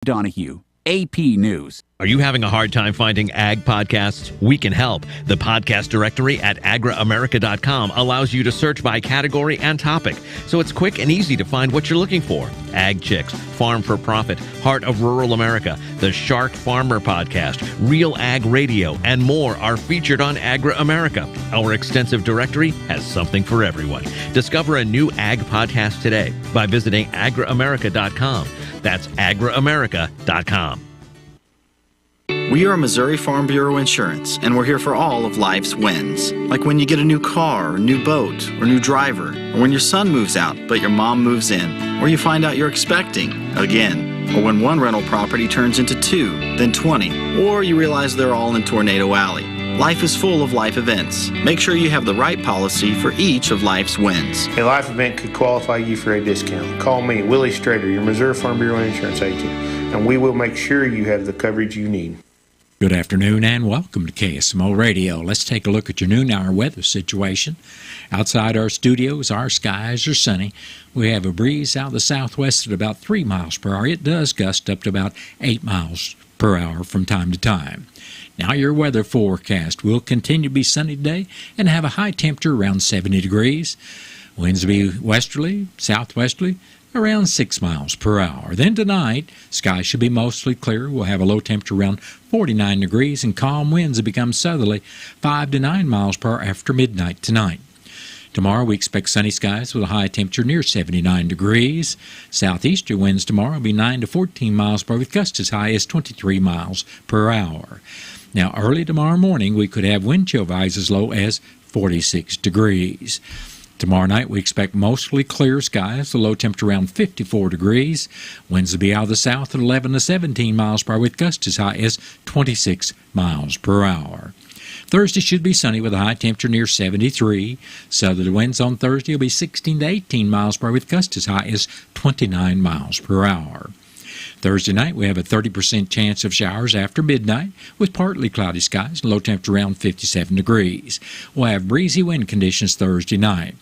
Donahue, AP News. Are you having a hard time finding ag podcasts? We can help. The podcast directory at agraamerica.com allows you to search by category and topic, so it's quick and easy to find what you're looking for. Ag Chicks, Farm for Profit, Heart of Rural America, the Shark Farmer Podcast, Real Ag Radio, and more are featured on Agra America. Our extensive directory has something for everyone. Discover a new ag podcast today by visiting agraamerica.com. That's agraamerica.com. We are Missouri Farm Bureau Insurance, and we're here for all of life's wins. Like when you get a new car, or new boat, or new driver, or when your son moves out but your mom moves in, or you find out you're expecting again, or when one rental property turns into 2, then 20, or you realize they're all in Tornado Alley. Life is full of life events. Make sure you have the right policy for each of life's wins. A life event could qualify you for a discount. Call me, Willie Strader, your Missouri Farm Bureau Insurance agent, and we will make sure you have the coverage you need. Good afternoon and welcome to KSMO Radio. Let's take a look at your noon hour weather situation. Outside our studios, our skies are sunny. We have a breeze out of the southwest at about 3 miles per hour. It does gust up to about 8 miles per hour from time to time. Now your weather forecast will continue to be sunny today and have a high temperature around 70 degrees. Winds will be westerly, southwesterly, around 6 miles per hour. Then tonight, skies should be mostly clear. We'll have a low temperature around 49 degrees and calm winds that become southerly 5 to 9 miles per hour after midnight tonight. Tomorrow we expect sunny skies with a high temperature near 79 degrees. Southeaster winds tomorrow will be 9 to 14 miles per hour with gusts as high as 23 miles per hour. Now early tomorrow morning we could have wind chill values as low as 46 degrees. Tomorrow night, we expect mostly clear skies, the low temperature around 54 degrees. Winds will be out of the south at 11 to 17 miles per hour with gusts as high as 26 miles per hour. Thursday should be sunny with a high temperature near 73. Southerly winds on Thursday will be 16 to 18 miles per hour with gusts as high as 29 miles per hour. Thursday night, we have a 30% chance of showers after midnight with partly cloudy skies, low temperature around 57 degrees. We'll have breezy wind conditions Thursday night.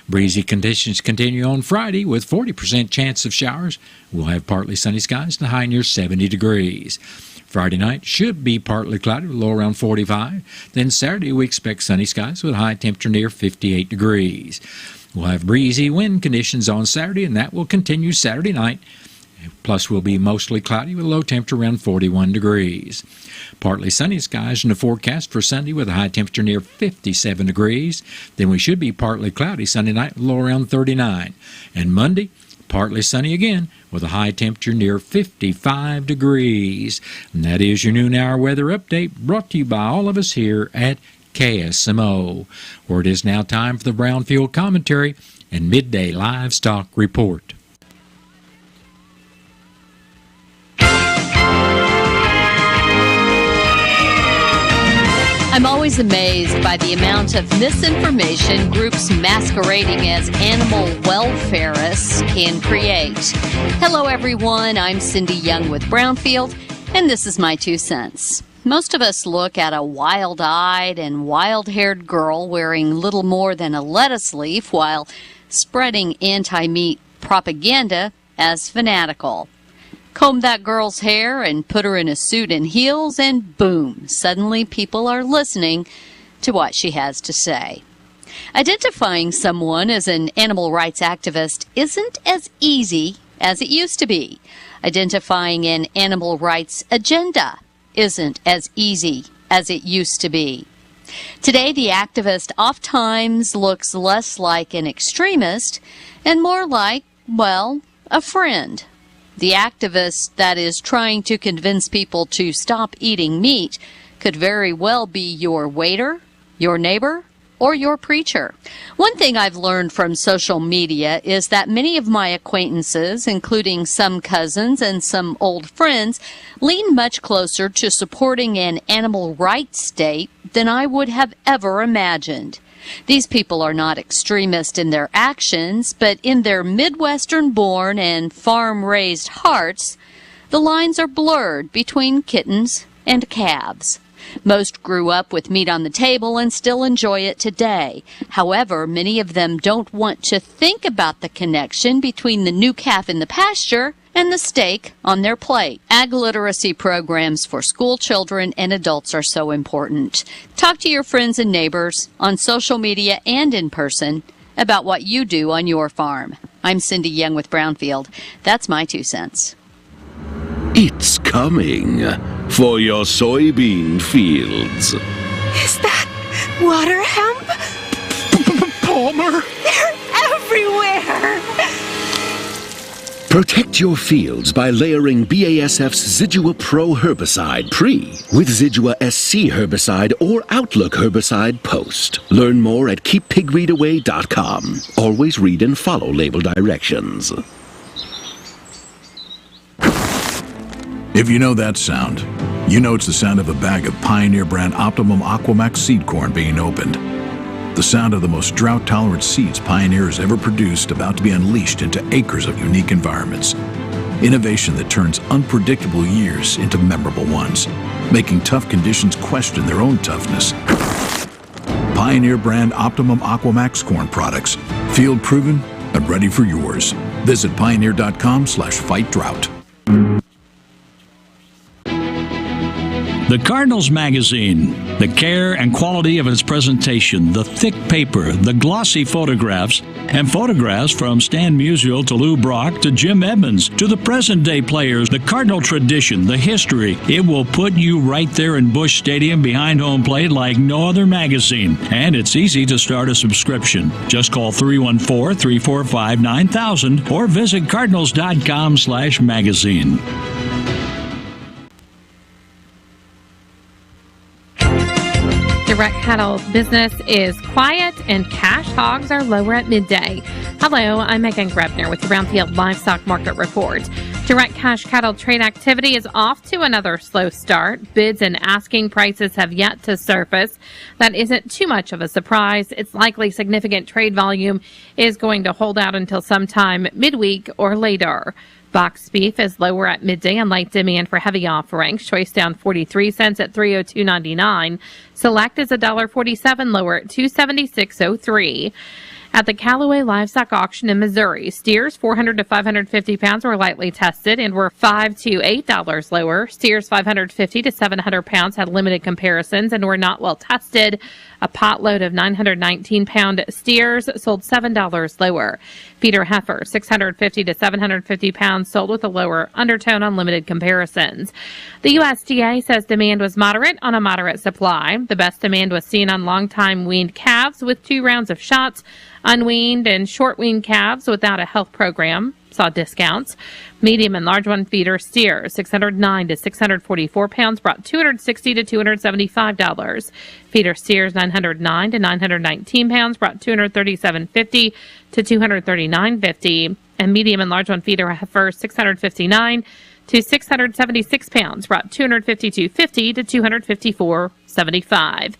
Breezy conditions continue on Friday with 40% chance of showers. We'll have partly sunny skies and a high near 70 degrees. Friday night should be partly cloudy with a low around 45. Then Saturday we expect sunny skies with a high temperature near 58 degrees. We'll have breezy wind conditions on Saturday, and that will continue Saturday night. Plus, we'll be mostly cloudy with a low temperature around 41 degrees. Partly sunny skies in the forecast for Sunday with a high temperature near 57 degrees. Then we should be partly cloudy Sunday night with a low around 39. And Monday, partly sunny again with a high temperature near 55 degrees. And that is your noon hour weather update brought to you by all of us here at KSMO, where it is now time for the Brownfield Commentary and Midday Livestock Report. I'm always amazed by the amount of misinformation groups masquerading as animal welfareists can create. Hello, everyone. I'm Cindy Young with Brownfield, and this is my 2 cents. Most of us look at a wild-eyed and wild-haired girl wearing little more than a lettuce leaf while spreading anti-meat propaganda as fanatical. Comb that girl's hair and put her in a suit and heels, and boom, suddenly people are listening to what she has to say. Identifying someone as an animal rights activist isn't as easy as it used to be. Identifying an animal rights agenda isn't as easy as it used to be. Today, the activist oftentimes looks less like an extremist and more like, well, a friend. The activist that is trying to convince people to stop eating meat could very well be your waiter, your neighbor, or your preacher. One thing I've learned from social media is that many of my acquaintances, including some cousins and some old friends, lean much closer to supporting an animal rights state than I would have ever imagined. These people are not extremist in their actions, but in their Midwestern-born and farm-raised hearts, the lines are blurred between kittens and calves. Most grew up with meat on the table and still enjoy it today. However, many of them don't want to think about the connection between the new calf in the pasture and the steak on their plate. Ag literacy programs for school children and adults are so important. Talk to your friends and neighbors on social media and in person about what you do on your farm. I'm Cindy Young with Brownfield. That's my 2 cents. It's coming for your soybean fields. Is that water hemp? Palmer! They're everywhere! Protect your fields by layering BASF's Zidua Pro herbicide pre with Zidua SC herbicide or Outlook herbicide post. Learn more at keeppigweedaway.com. Always read and follow label directions. If you know that sound, you know it's the sound of a bag of Pioneer brand Optimum Aquamax seed corn being opened. The sound of the most drought-tolerant seeds Pioneer has ever produced about to be unleashed into acres of unique environments. Innovation that turns unpredictable years into memorable ones, making tough conditions question their own toughness. Pioneer brand Optimum Aquamax corn products, field proven and ready for yours. Visit pioneer.com/fight-drought. The Cardinals magazine, the care and quality of its presentation, the thick paper, the glossy photographs, and photographs from Stan Musial to Lou Brock to Jim Edmonds to the present-day players, the Cardinal tradition, the history. It will put you right there in Busch Stadium behind home plate like no other magazine. And it's easy to start a subscription. Just call 314-345-9000 or visit cardinals.com/magazine. Direct cattle business is quiet and cash hogs are lower at midday. Hello, I'm Megan Grebner with the Brownfield Livestock Market Report. Direct cash cattle trade activity is off to another slow start. Bids and asking prices have yet to surface. That isn't too much of a surprise. It's likely significant trade volume is going to hold out until sometime midweek or later. Box beef is lower at midday on light demand for heavy offerings. Choice down 43 cents at $302.99. Select is $1.47 lower at $276.03. At the Callaway Livestock Auction in Missouri, steers 400 to 550 pounds were lightly tested and were $5 to $8 lower. Steers 550 to 700 pounds had limited comparisons and were not well tested. A pot load of 919-pound steers sold $7 lower. Feeder heifer 650 to 750 pounds sold with a lower undertone on limited comparisons. The USDA says demand was moderate on a moderate supply. The best demand was seen on long-time weaned calves with 2 rounds of shots. Unweaned and short-weaned calves without a health program saw discounts. Medium and large one feeder steers 609 to 644 pounds brought $260 to $275. Feeder steers 909 to 919 pounds brought $237.50 to $239.50. And medium and large one feeder heifer 659 to 676 pounds brought $252.50 to $254.75.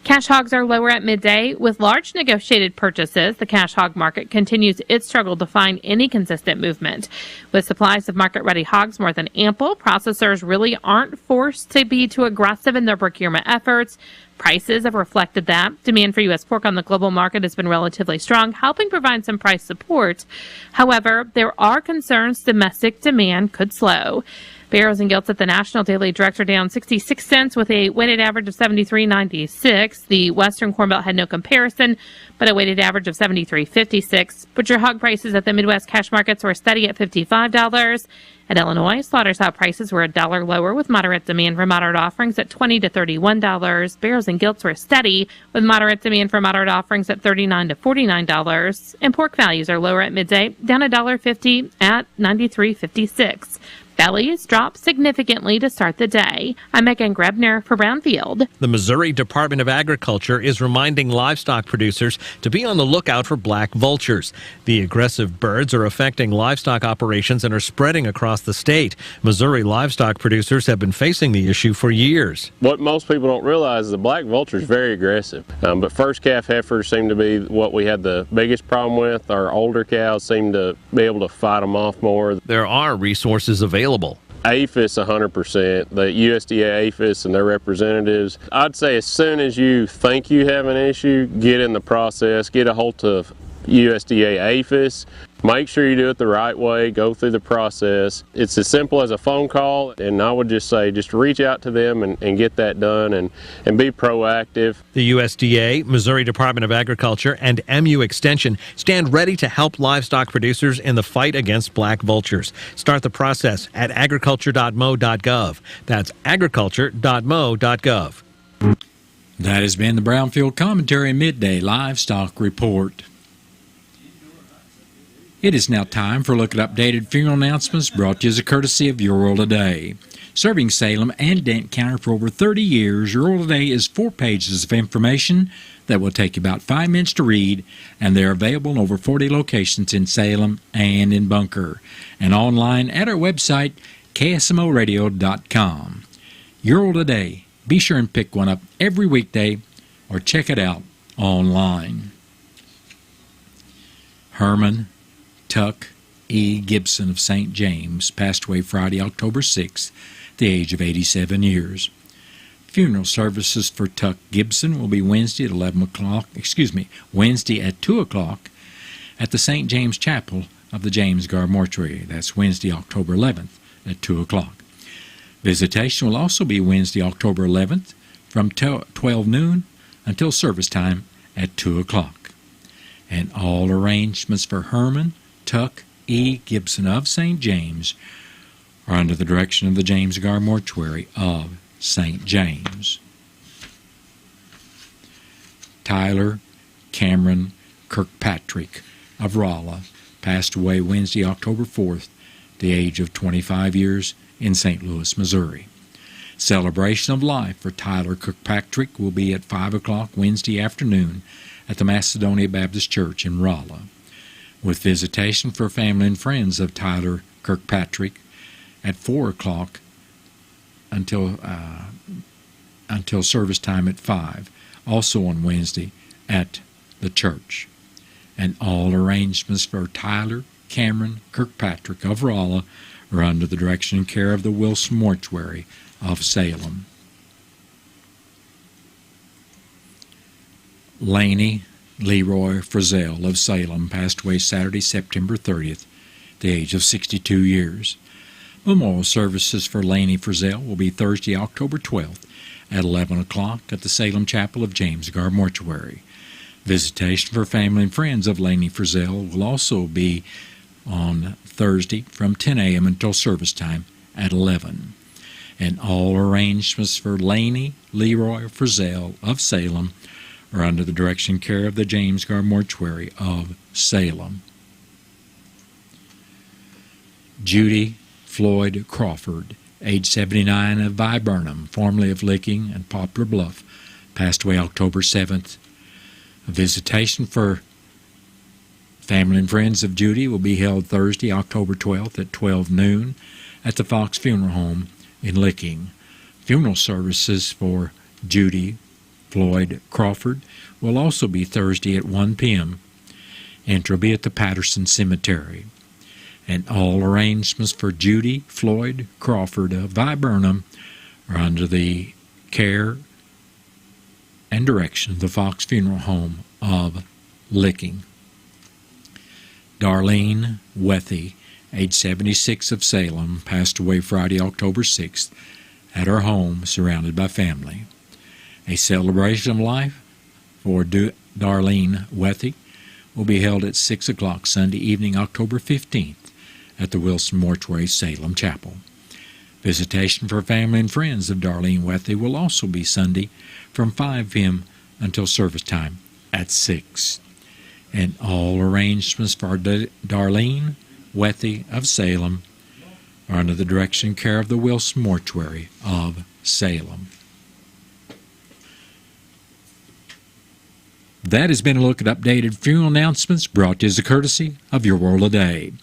Cash hogs are lower at midday with large negotiated purchases. The cash hog market continues its struggle to find any consistent movement. With supplies of market-ready hogs more than ample, processors really aren't forced to be too aggressive in their procurement efforts. Prices have reflected that. Demand for U.S. pork on the global market has been relatively strong, helping provide some price support. However, there are concerns domestic demand could slow. Barrows and Gilts at the National Daily Direct are down 66 cents with a weighted average of 73.96. The Western Corn Belt had no comparison, but a weighted average of 73.56. Butcher hog prices at the Midwest cash markets were steady at $55. At Illinois, slaughter sow prices were $1 lower with moderate demand for moderate offerings at $20 to $31. Barrows and Gilts were steady with moderate demand for moderate offerings at $39 to $49. And pork values are lower at midday, down $1.50 at $93.56. Bellies dropped significantly to start the day. I'm Megan Grebner for Brownfield. The Missouri Department of Agriculture is reminding livestock producers to be on the lookout for black vultures. The aggressive birds are affecting livestock operations and are spreading across the state. Missouri livestock producers have been facing the issue for years. What most people don't realize is the black vulture is very aggressive. But first calf heifers seem to be what we had the biggest problem with. Our older cows seem to be able to fight them off more. There are resources available. APHIS 100%, the USDA APHIS and their representatives. I'd say as soon as you think you have an issue, get in the process, get a hold of USDA APHIS. Make sure you do it the right way, go through the process. It's as simple as a phone call, and I would just say just reach out to them and get that done and be proactive. The USDA, Missouri Department of Agriculture, and MU Extension stand ready to help livestock producers in the fight against black vultures. Start the process at agriculture.mo.gov. That's agriculture.mo.gov. That has been the Brownfield Commentary Midday Livestock Report. It is now time for a look at updated funeral announcements brought to you as a courtesy of Your World Today. Serving Salem and Dent County for over 30 years, Your World Today is 4 pages of information that will take you about 5 minutes to read, and they're available in over 40 locations in Salem and in Bunker, and online at our website, KSMOradio.com. Your World Today. Be sure and pick one up every weekday or check it out online. Herman Tuck E. Gibson of St. James passed away Friday, October 6th, at the age of 87 years. Funeral services for Tuck Gibson will be Wednesday at 2 o'clock at the St. James Chapel of the James Gar Mortuary. That's Wednesday, October 11th at 2 o'clock. Visitation will also be Wednesday, October 11th from 12 noon until service time at 2 o'clock. And all arrangements for Herman Tuck E. Gibson of St. James are under the direction of the James Gar Mortuary of St. James. Tyler Cameron Kirkpatrick of Rolla passed away Wednesday, October 4th, at the age of 25 years in St. Louis, Missouri. Celebration of life for Tyler Kirkpatrick will be at 5 o'clock Wednesday afternoon at the Macedonia Baptist Church in Rolla, with visitation for family and friends of Tyler Kirkpatrick at 4 o'clock until service time at 5, also on Wednesday at the church. And all arrangements for Tyler Cameron Kirkpatrick of Rolla are under the direction and care of the Wilson Mortuary of Salem. Laney Leroy Frizzell of Salem passed away Saturday, September 30th, at the age of 62 years. Memorial services for Laney Frizzell will be Thursday, October 12th at 11 o'clock at the Salem Chapel of James Gar Mortuary. Visitation for family and friends of Laney Frizzell will also be on Thursday from 10 a.m. until service time at 11. And all arrangements for Laney Leroy Frizzell of Salem are under the direction and care of the James Gar Mortuary of Salem. Judy Floyd Crawford, age 79, of Viburnum, formerly of Licking and Poplar Bluff, passed away October 7th. A visitation for family and friends of Judy will be held Thursday, October 12th at 12 noon at the Fox Funeral Home in Licking. Funeral services for Judy Floyd Crawford will also be Thursday at 1 p.m. and will be at the Patterson Cemetery. And all arrangements for Judy Floyd Crawford of Viburnum are under the care and direction of the Fox Funeral Home of Licking. Darlene Wethy, age 76, of Salem, passed away Friday, October 6th, at her home surrounded by family. A celebration of life for Darlene Wethy will be held at 6 o'clock Sunday evening, October 15th, at the Wilson Mortuary Salem Chapel. Visitation for family and friends of Darlene Wethy will also be Sunday from 5 p.m. until service time at 6. And all arrangements for Darlene Wethy of Salem are under the direction and care of the Wilson Mortuary of Salem. That has been a look at updated funeral announcements brought to you as a courtesy of Your World Today.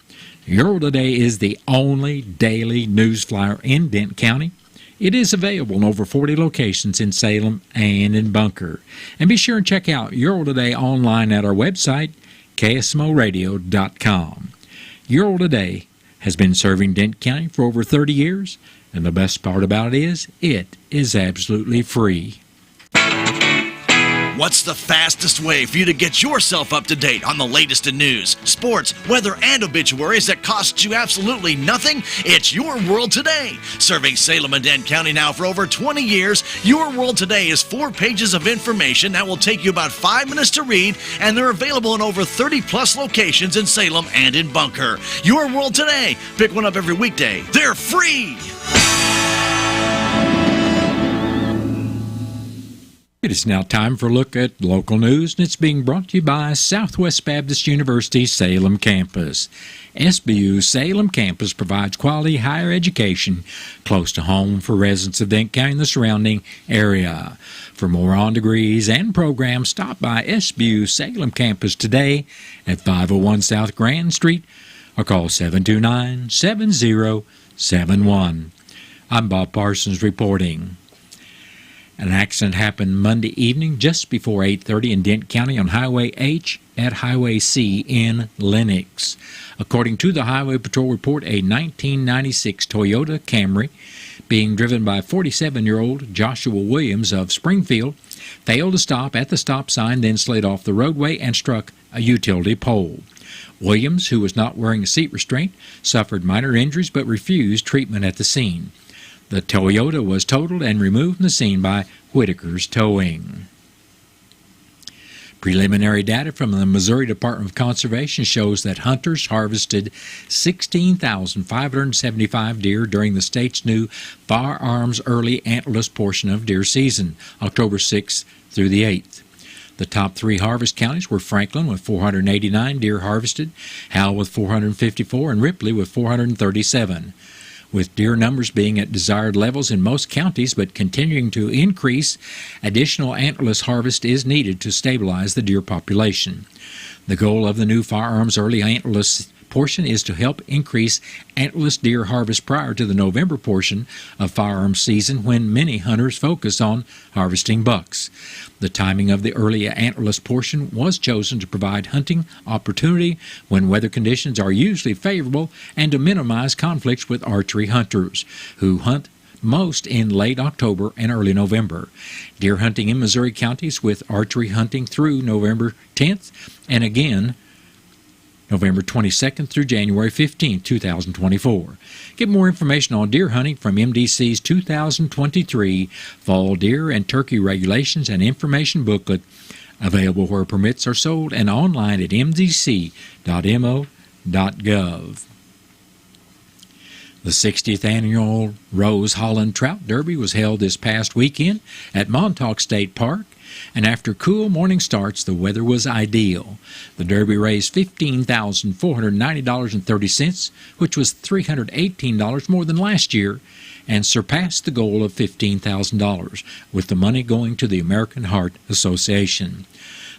Your World Today is the only daily news flyer in Dent County. It is available in over 40 locations in Salem and in Bunker. And be sure and check out Your World Today online at our website, KSMOradio.com. Your World Today has been serving Dent County for over 30 years, and the best part about it is absolutely free. What's the fastest way for you to get yourself up to date on the latest in news, sports, weather, and obituaries that costs you absolutely nothing? It's Your World Today. Serving Salem and Dent County now for over 20 years, Your World Today is 4 pages of information that will take you about 5 minutes to read, and they're available in over 30-plus locations in Salem and in Bunker. Your World Today. Pick one up every weekday. They're free! It is now time for a look at local news, and it's being brought to you by Southwest Baptist University Salem Campus. SBU Salem Campus provides quality higher education close to home for residents of Dent County and the surrounding area. For more on degrees and programs, stop by SBU Salem Campus today at 501 South Grand Street or call 729-7071. I'm Bob Parsons reporting. An accident happened Monday evening just before 8:30 in Dent County on Highway H at Highway C in Lenox. According to the Highway Patrol report, a 1996 Toyota Camry being driven by 47-year-old Joshua Williams of Springfield failed to stop at the stop sign, then slid off the roadway and struck a utility pole. Williams, who was not wearing a seat restraint, suffered minor injuries but refused treatment at the scene. The Toyota was totaled and removed from the scene by Whitaker's Towing. Preliminary data from the Missouri Department of Conservation shows that hunters harvested 16,575 deer during the state's new firearms early antlerless portion of deer season, October 6th through the 8th. The top 3 harvest counties were Franklin with 489 deer harvested, Howell with 454, and Ripley with 437. With deer numbers being at desired levels in most counties but continuing to increase, additional antlerless harvest is needed to stabilize the deer population. The goal of the new firearms early antlerless portion is to help increase antlerless deer harvest prior to the November portion of firearms season, when many hunters focus on harvesting bucks. The timing of the early antlerless portion was chosen to provide hunting opportunity when weather conditions are usually favorable and to minimize conflicts with archery hunters, who hunt most in late October and early November. Deer hunting in Missouri counties with archery hunting through November 10th and again November 22nd through January 15, 2024. Get more information on deer hunting from MDC's 2023 Fall Deer and Turkey Regulations and Information Booklet, available where permits are sold and online at mdc.mo.gov. The 60th annual Rose Holland Trout Derby was held this past weekend at Montauk State Park, and after cool morning starts, the weather was ideal. The Derby raised $15,490.30, which was $318 more than last year, and surpassed the goal of $15,000, with the money going to the American Heart Association.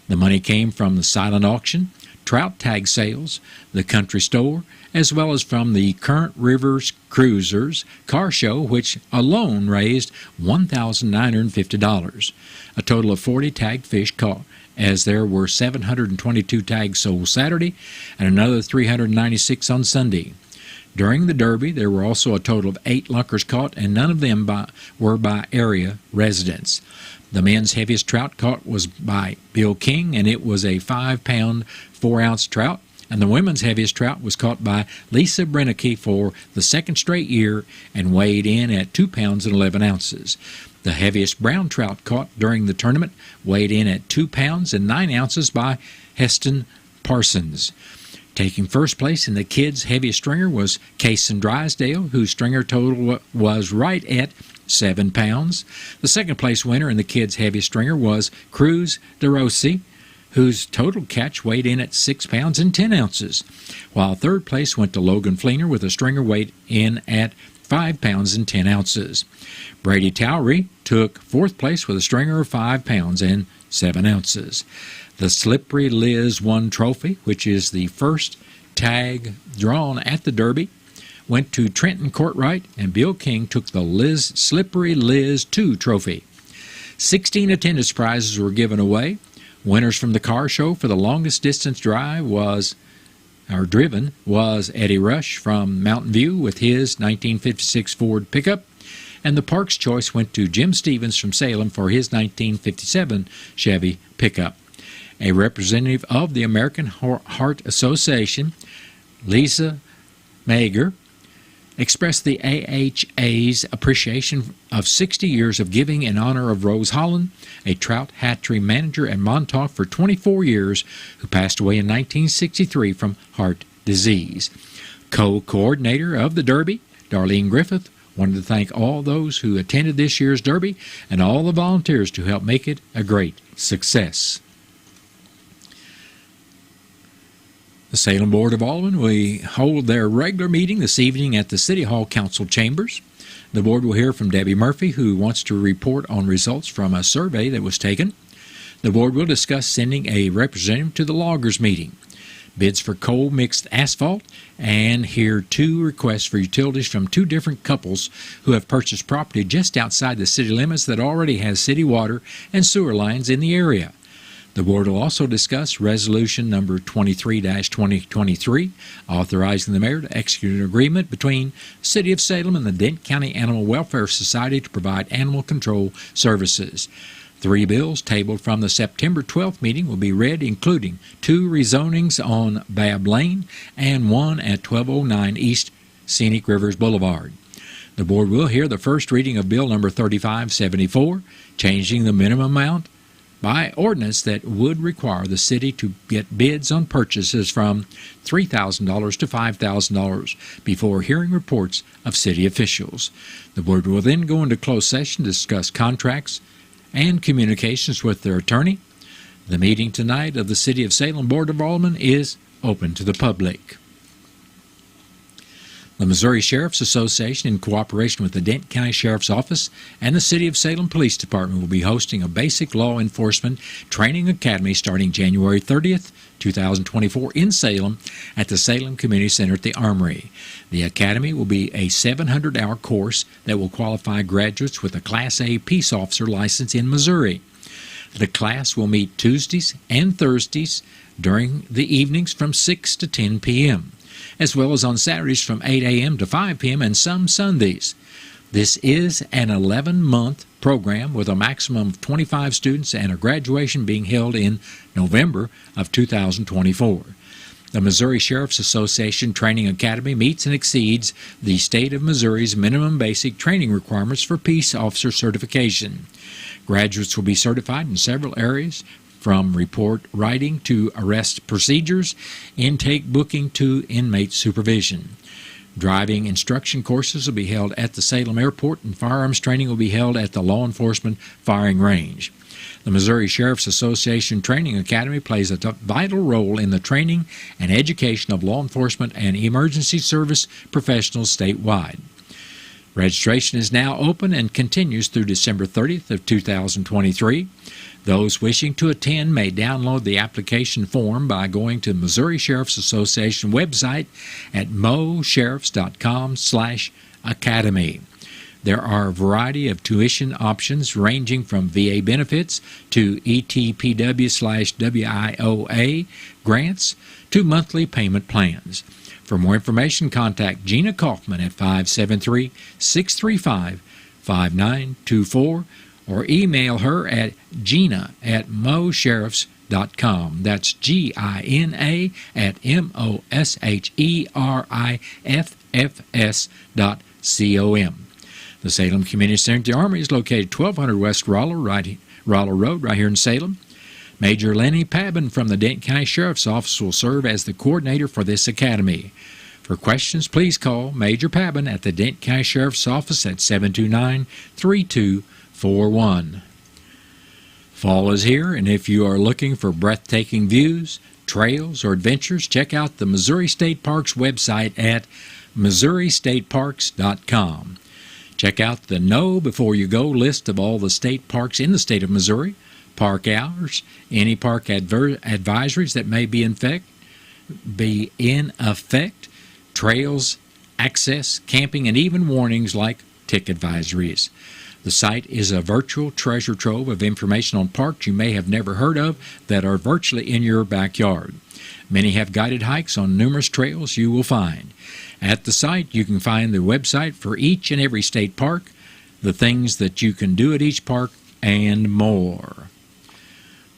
The money came from the silent auction, trout tag sales, the country store, as well as from the Current Rivers Cruisers car show, which alone raised $1,950. A total of 40 tagged fish caught, as there were 722 tags sold Saturday and another 396 on Sunday. During the Derby, there were also a total of 8 lunkers caught, and none of them were by area residents. The men's heaviest trout caught was by Bill King, and it was a 5-pound, 4-ounce trout. And the women's heaviest trout was caught by Lisa Brennicke for the second straight year and weighed in at 2 pounds and 11 ounces. The heaviest brown trout caught during the tournament weighed in at 2 pounds and 9 ounces by Heston Parsons. Taking first place in the kids' heaviest stringer was Kason Drysdale, whose stringer total was right at 7 pounds. The second place winner in the kids' heaviest stringer was Cruz DeRossi, whose total catch weighed in at 6 pounds and 10 ounces, while third place went to Logan Fleener with a stringer weighed in at 5 pounds and 10 ounces. Brady Towery took fourth place with a stringer of 5 pounds and 7 ounces. The Slippery Liz 1 trophy, which is the first tag drawn at the Derby, went to Trenton Courtwright, and Bill King took the Slippery Liz 2 trophy. 16 attendance prizes were given away. Winners from the car show for the longest distance driven was Eddie Rush from Mountain View with his 1956 Ford pickup. and the Parks choice went to Jim Stevens from Salem for his 1957 Chevy pickup. A representative of the American Heart Association, Lisa Mager, expressed the AHA's appreciation of 60 years of giving in honor of Rose Holland, a trout hatchery manager at Montauk for 24 years who passed away in 1963 from heart disease. Co-coordinator of the Derby, Darlene Griffith, wanted to thank all those who attended this year's Derby and all the volunteers to help make it a great success. The Salem Board of Aldermen will hold their regular meeting this evening at the City Hall Council Chambers. The board will hear from Debbie Murphy, who wants to report on results from a survey that was taken. The board will discuss sending a representative to the loggers meeting, bids for coal mixed asphalt, and hear 2 requests for utilities from 2 different couples who have purchased property just outside the city limits that already has city water and sewer lines in the area. The board will also discuss Resolution Number 23-2023, authorizing the mayor to execute an agreement between the City of Salem and the Dent County Animal Welfare Society to provide animal control services. 3 bills tabled from the September 12th meeting will be read, including 2 rezonings on Babb Lane and 1 at 1209 East Scenic Rivers Boulevard. The board will hear the first reading of Bill Number 3574, changing the minimum amount by ordinance that would require the city to get bids on purchases from $3,000 to $5,000 before hearing reports of city officials. The board will then go into closed session to discuss contracts and communications with their attorney. The meeting tonight of the City of Salem Board of Aldermen is open to the public. The Missouri Sheriff's Association, in cooperation with the Dent County Sheriff's Office and the City of Salem Police Department, will be hosting a basic law enforcement training academy starting January 30th, 2024 in Salem at the Salem Community Center at the Armory. The academy will be a 700-hour course that will qualify graduates with a Class A peace officer license in Missouri. The class will meet Tuesdays and Thursdays during the evenings from 6 to 10 p.m., as well as on Saturdays from 8 a.m. to 5 p.m. and some Sundays. This is an 11-month program with a maximum of 25 students and a graduation being held in November of 2024. The Missouri Sheriff's Association Training Academy meets and exceeds the state of Missouri's minimum basic training requirements for peace officer certification. Graduates will be certified in several areas, from report writing to arrest procedures, intake booking to inmate supervision. Driving instruction courses will be held at the Salem Airport, and firearms training will be held at the Law Enforcement Firing Range. The Missouri Sheriff's Association Training Academy plays a vital role in the training and education of law enforcement and emergency service professionals statewide. Registration is now open and continues through December 30th of 2023. Those wishing to attend may download the application form by going to the Missouri Sheriff's Association website at mosheriffs.com/academy. There are a variety of tuition options ranging from VA benefits to ETPW/WIOA grants to monthly payment plans. For more information, contact Gina Kaufman at 573-635-5924 or email her at gina@mosheriffs.com. That's GINA@MOSHERIFFS.com. The Salem Community Center at the Armory is located 1200 West Roller Road, right here in Salem. Major Lenny Pabin from the Dent County Sheriff's Office will serve as the coordinator for this academy. For questions, please call Major Pabin at the Dent County Sheriff's Office at 729-3241. Fall is here, and if you are looking for breathtaking views, trails, or adventures, check out the Missouri State Parks website at MissouriStateParks.com. Check out the Know Before You Go list of all the state parks in the state of Missouri, park hours, any park advisories that may be in effect, trails, access, camping, and even warnings like tick advisories. The site is a virtual treasure trove of information on parks you may have never heard of that are virtually in your backyard. Many have guided hikes on numerous trails you will find. At the site, you can find the website for each and every state park, the things that you can do at each park, and more.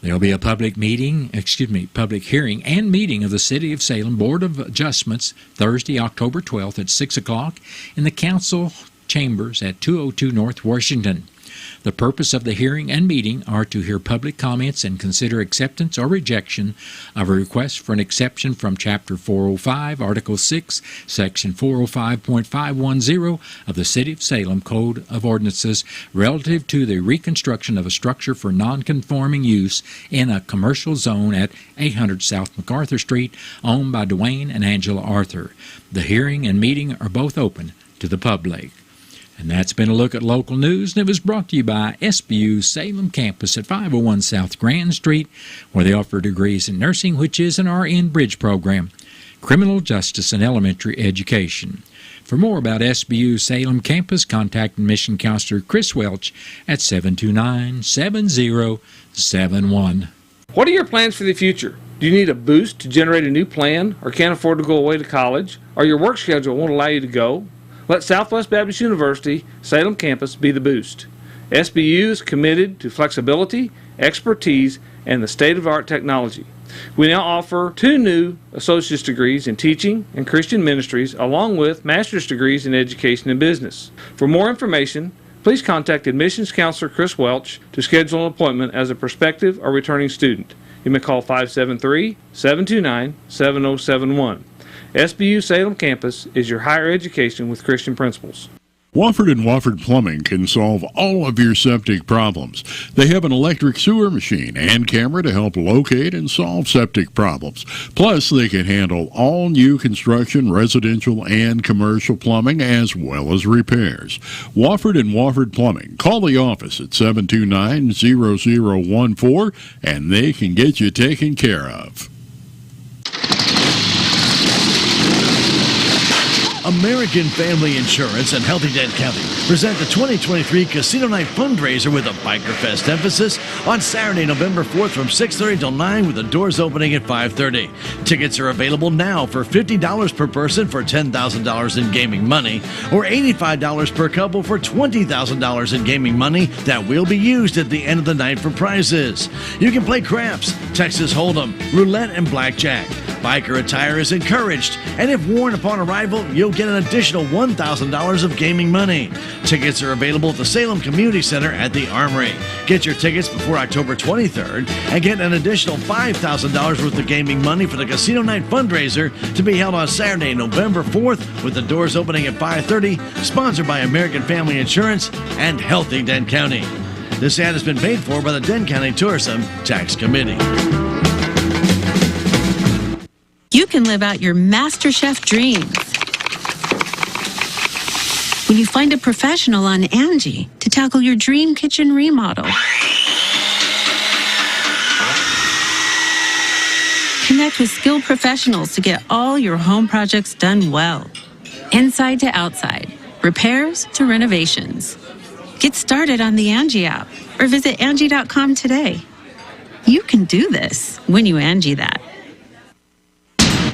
There'll be a public hearing and meeting of the City of Salem Board of Adjustments Thursday, October 12th at 6 o'clock in the Council Chambers at 202 North Washington. The purpose of the hearing and meeting are to hear public comments and consider acceptance or rejection of a request for an exception from Chapter 405, Article 6, Section 405.510 of the City of Salem Code of Ordinances relative to the reconstruction of a structure for non-conforming use in a commercial zone at 800 South MacArthur Street, owned by Dwayne and Angela Arthur. The hearing and meeting are both open to the public. And that's been a look at local news, and it was brought to you by SBU Salem Campus at 501 South Grand Street, where they offer degrees in nursing, which is an RN Bridge program, criminal justice, and elementary education. For more about SBU Salem Campus, contact Admission Counselor Chris Welch at 729-7071. What are your plans for the future? Do you need a boost to generate a new plan, or can't afford to go away to college, or your work schedule won't allow you to go? Let Southwest Baptist University Salem Campus be the boost. SBU is committed to flexibility, expertise, and the state-of-the-art technology. We now offer 2 new associate's degrees in teaching and Christian ministries, along with master's degrees in education and business. For more information, please contact Admissions Counselor Chris Welch to schedule an appointment as a prospective or returning student. You may call 573-729-7071. SBU Salem Campus is your higher education with Christian principles. Wofford & Wofford Plumbing can solve all of your septic problems. They have an electric sewer machine and camera to help locate and solve septic problems. Plus, they can handle all new construction, residential, and commercial plumbing, as well as repairs. Wofford & Wofford Plumbing. Call the office at 729-0014, and they can get you taken care of. American Family Insurance and Healthy Dent County present the 2023 Casino Night Fundraiser with a Biker Fest emphasis on Saturday, November 4th from 6:30 till 9, with the doors opening at 5:30. Tickets are available now for $50 per person for $10,000 in gaming money, or $85 per couple for $20,000 in gaming money that will be used at the end of the night for prizes. You can play craps, Texas Hold'em, roulette, and blackjack. Biker attire is encouraged, and if worn upon arrival, you'll get an additional $1,000 of gaming money. Tickets are available at the Salem Community Center at the Armory. Get your tickets before October 23rd and get an additional $5,000 worth of gaming money for the Casino Night Fundraiser to be held on Saturday, November 4th, with the doors opening at 5:30, sponsored by American Family Insurance and Healthy Dent County. This ad has been paid for by the Dent County Tourism Tax Committee. You can live out your MasterChef dreams when you find a professional on Angie to tackle your dream kitchen remodel. Connect with skilled professionals to get all your home projects done well. Inside to outside, repairs to renovations. Get started on the Angie app or visit Angie.com today. You can do this when you Angie that.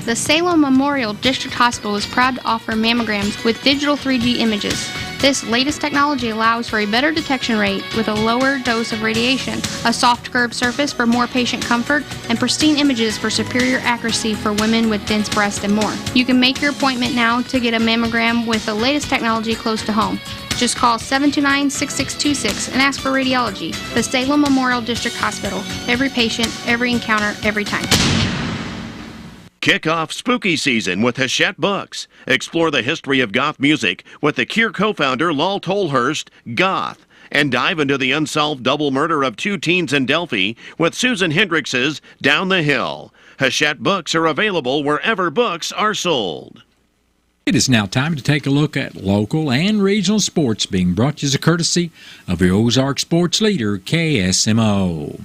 The Salem Memorial District Hospital is proud to offer mammograms with digital 3D images. This latest technology allows for a better detection rate with a lower dose of radiation, a soft curved surface for more patient comfort, and pristine images for superior accuracy for women with dense breasts and more. You can make your appointment now to get a mammogram with the latest technology close to home. Just call 729-6626 and ask for radiology. The Salem Memorial District Hospital. Every patient, every encounter, every time. Kick off spooky season with Hachette Books. Explore the history of goth music with the Cure co-founder Lol Tolhurst, Goth. And dive into the unsolved double murder of 2 teens in Delphi with Susan Hendricks's Down the Hill. Hachette Books are available wherever books are sold. It is now time to take a look at local and regional sports, being brought to you as a courtesy of your Ozark sports leader, KSMO.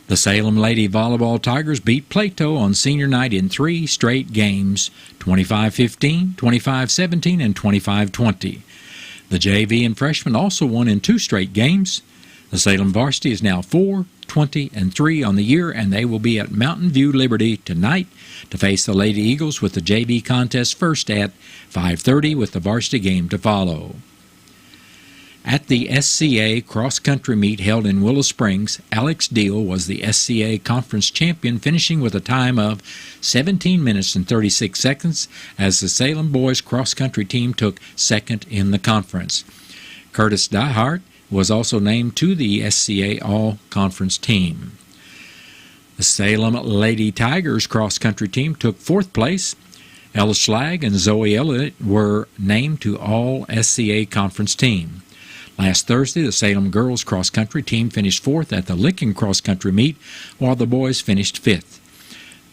The Salem Lady Volleyball Tigers beat Plato on senior night in 3 straight games, 25-15, 25-17, and 25-20. The JV and freshmen also won in 2 straight games. The Salem varsity is now 4-20-3 on the year, and they will be at Mountain View Liberty tonight to face the Lady Eagles, with the JV contest first at 5:30 with the varsity game to follow. At the SCA cross-country meet held in Willow Springs, Alex Deal was the SCA conference champion, finishing with a time of 17 minutes and 36 seconds as the Salem boys cross-country team took second in the conference. Curtis Diehart was also named to the SCA all-conference team. The Salem Lady Tigers cross-country team took fourth place. Ella Schlag and Zoe Elliott were named to all SCA conference team. Last Thursday, the Salem girls cross-country team finished fourth at the Licking cross-country meet, while the boys finished fifth.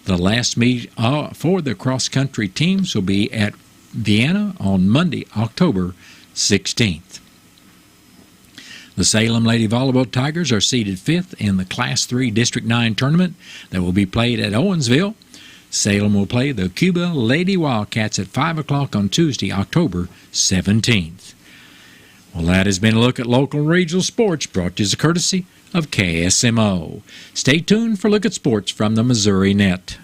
The last meet for the cross-country teams will be at Vienna on Monday, October 16th. The Salem Lady Volleyball Tigers are seeded fifth in the Class 3 District 9 tournament that will be played at Owensville. Salem will play the Cuba Lady Wildcats at 5 o'clock on Tuesday, October 17th. Well, that has been a look at local and regional sports brought to you as a courtesy of KSMO. Stay tuned for a look at sports from the Missouri Net.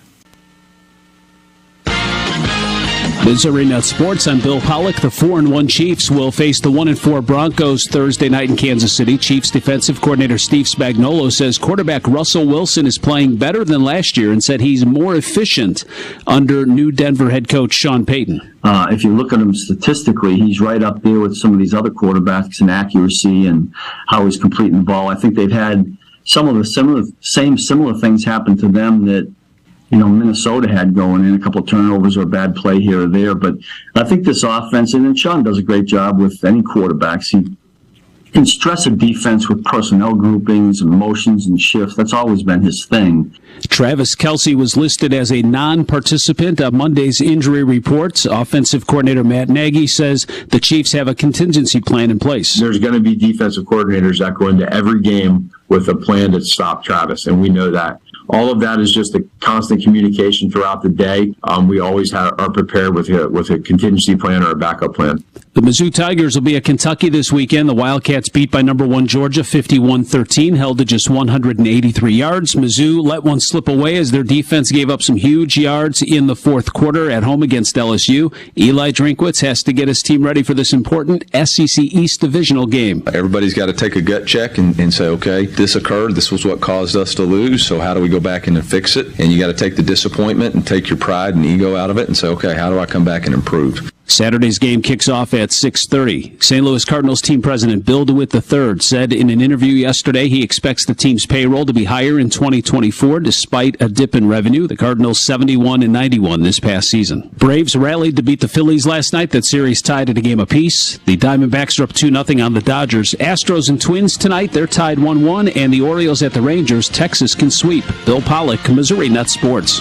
Missouri Net Sports, I'm Bill Pollock. The 4-1 Chiefs will face the 1-4 Broncos Thursday night in Kansas City. Chiefs defensive coordinator Steve Spagnuolo says quarterback Russell Wilson is playing better than last year and said he's more efficient under new Denver head coach Sean Payton. If you look at him statistically, he's right up there with some of these other quarterbacks in accuracy and how he's completing the ball. I think they've had some of the similar things happen to them that Minnesota had going in, a couple of turnovers or a bad play here or there. But I think this offense, and Sean does a great job with any quarterbacks. He can stress a defense with personnel groupings and motions and shifts. That's always been his thing. Travis Kelce was listed as a non-participant on Monday's injury reports. Offensive coordinator Matt Nagy says the Chiefs have a contingency plan in place. There's going to be defensive coordinators that go into every game with a plan to stop Travis, and we know that. All of that is just a constant communication throughout the day. We always are prepared with a contingency plan or a backup plan. The Mizzou Tigers will be at Kentucky this weekend. The Wildcats beat by number 1 Georgia 51-13, held to just 183 yards. Mizzou let one slip away as their defense gave up some huge yards in the fourth quarter at home against LSU. Eli Drinkwitz has to get his team ready for this important SEC East divisional game. Everybody's got to take a gut check and say, okay, this occurred. This was what caused us to lose. So how do we go back in and fix it? And you got to take the disappointment and take your pride and ego out of it and say, okay, how do I come back and improve? Saturday's game kicks off at 6:30. St. Louis Cardinals team president Bill DeWitt III said in an interview yesterday he expects the team's payroll to be higher in 2024 despite a dip in revenue. The Cardinals 71-91 this past season. Braves rallied to beat the Phillies last night. That series tied at a game apiece. The Diamondbacks are up 2-0 on the Dodgers. Astros and Twins tonight, they're tied 1-1, and the Orioles at the Rangers. Texas can sweep. Bill Pollock, Missouri Net Sports.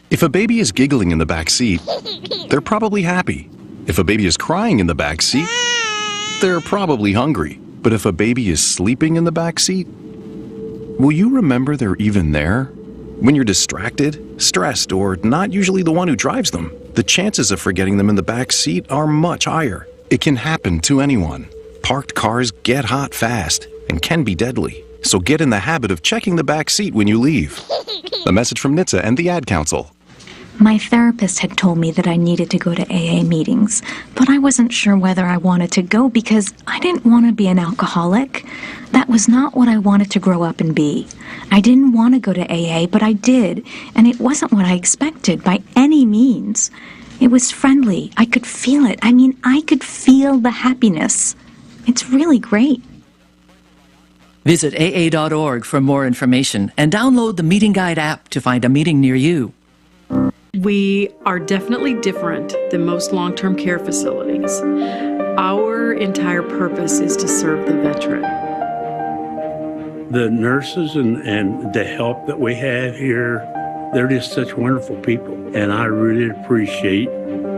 If a baby is giggling in the back seat, they're probably happy. If a baby is crying in the back seat, they're probably hungry. But if a baby is sleeping in the back seat, will you remember they're even there? When you're distracted, stressed, or not usually the one who drives them, the chances of forgetting them in the back seat are much higher. It can happen to anyone. Parked cars get hot fast and can be deadly. So get in the habit of checking the back seat when you leave. A message from NHTSA and the Ad Council. My therapist had told me that I needed to go to AA meetings, but I wasn't sure whether I wanted to go because I didn't want to be an alcoholic. That was not what I wanted to grow up and be. I didn't want to go to AA, but I did, and it wasn't what I expected by any means. It was friendly. I could feel it. I could feel the happiness. It's really great. Visit AA.org for more information and download the Meeting Guide app to find a meeting near you. We are definitely different than most long-term care facilities. Our entire purpose is to serve the veteran. The nurses and the help that we have here, they're just such wonderful people. And I really appreciate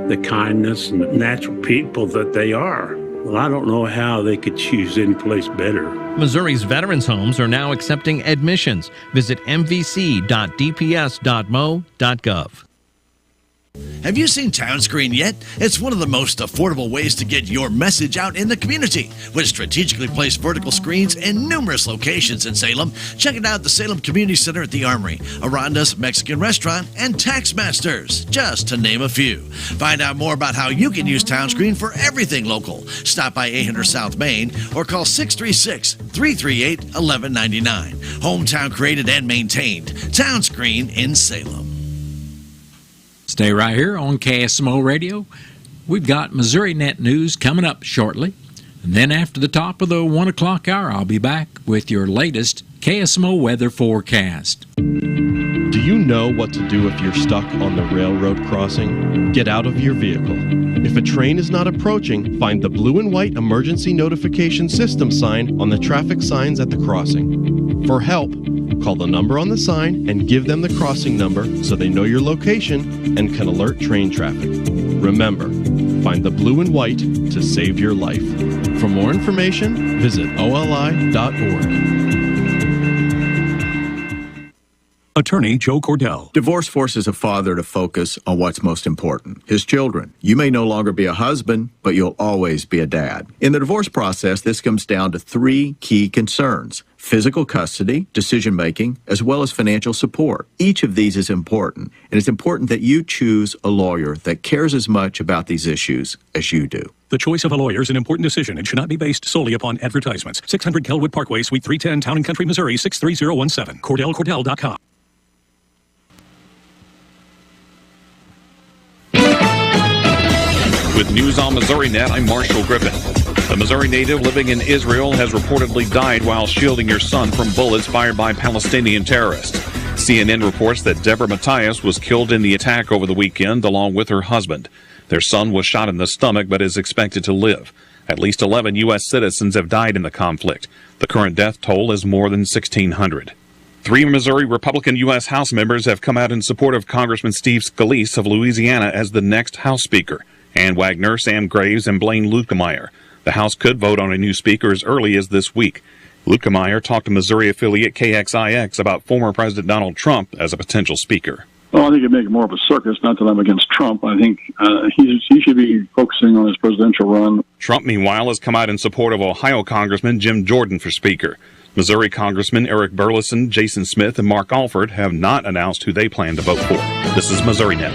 the kindness and the natural people that they are. Well, I don't know how they could choose any place better. Missouri's veterans' homes are now accepting admissions. Visit mvc.dps.mo.gov. Have you seen TownScreen yet? It's one of the most affordable ways to get your message out in the community. With strategically placed vertical screens in numerous locations in Salem, check it out at the Salem Community Center at the Armory, Aranda's Mexican Restaurant, and Taxmasters, just to name a few. Find out more about how you can use TownScreen for everything local. Stop by 800 South Main or call 636-338-1199. Hometown created and maintained. TownScreen in Salem. Stay right here on KSMO Radio. We've got Missouri Net News coming up shortly. And then after the top of the 1 o'clock hour, I'll be back with your latest KSMO weather forecast. Do you know what to do if you're stuck on the railroad crossing? Get out of your vehicle. If a train is not approaching, find the blue and white emergency notification system sign on the traffic signs at the crossing. For help, call the number on the sign and give them the crossing number so they know your location and can alert train traffic. Remember, find the blue and white to save your life. For more information, visit oli.org. Attorney Joe Cordell. Divorce forces a father to focus on what's most important, his children. You may no longer be a husband, but you'll always be a dad. In the divorce process, this comes down to three key concerns: physical custody, decision-making, as well as financial support. Each of these is important, and it's important that you choose a lawyer that cares as much about these issues as you do. The choice of a lawyer is an important decision and should not be based solely upon advertisements. 600 Kelwood Parkway, Suite 310, Town and Country, Missouri, 63017. CordellCordell.com. With news on Missouri Net, I'm Marshall Griffin. A Missouri native living in Israel has reportedly died while shielding her son from bullets fired by Palestinian terrorists. CNN reports that Deborah Matthias was killed in the attack over the weekend along with her husband. Their son was shot in the stomach but is expected to live. At least 11 U.S. citizens have died in the conflict. The current death toll is more than 1,600. 3 Missouri Republican U.S. House members have come out in support of Congressman Steve Scalise of Louisiana as the next House Speaker. Ann Wagner, Sam Graves, and Blaine Luetkemeyer. The House could vote on a new speaker as early as this week. Luetkemeyer talked to Missouri affiliate KXIX about former President Donald Trump as a potential speaker. Well, I think it'd make it more of a circus. Not that I'm against Trump. I think he should be focusing on his presidential run. Trump, meanwhile, has come out in support of Ohio Congressman Jim Jordan for Speaker. Missouri Congressmen Eric Burleson, Jason Smith, and Mark Alford have not announced who they plan to vote for. This is Missouri Net.